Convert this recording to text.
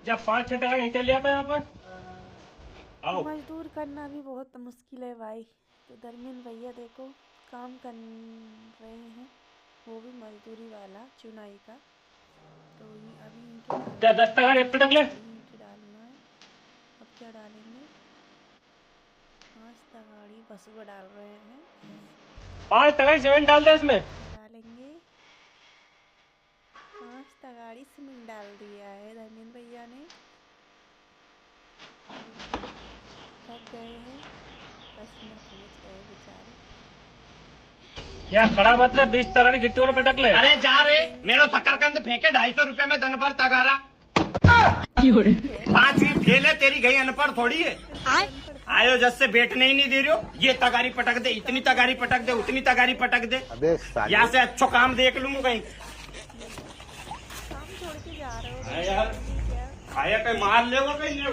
जब 5-6 टका ईंटें लिया था यहाँ पर। आओ। मजदूर करना भी बहुत मुश्किल है भाई। तो धर्मेंद्र भैया देखो काम कर रहे हैं, वो भी मजदूरी वाला चुनाई का। तो अभी ईंटें डाल क्या रहे 10 हैं, टका रेत पे टकले? अभी ईंटें डालना है। अब क्या डालेंगे? 5 तगाड़ी बसुआ डाल रहे हैं। 5 टका की सीमेंट डाल दे इसमें। क्या डालेंगे? 5 तगाड़ी सीमेंट डाल दिया है धर्मेंद्र भैया ने। थक गए हैं, पसीना पहुँच गए बेचारे। या खड़ा मत रहे, 20 टका की गिट्टी वाले पे टकले। अरे जा रे, मेरो शकरकंद फेंके 250 रुपए में दिन भर तगारा। 5 की फेल है तेरी, गई अनपढ़ थोड़ी है। आयो जस से बैठने ही नहीं दे रहे हो। ये तगारी पटक दे, इतनी तगारी पटक दे, उतनी तगारी पटक दे। यहाँ से अच्छो काम देख लूंगा कहीं। काम छोड़ के जा रहे हो यार क्या? खाया कहीं मार ले कहीं ले।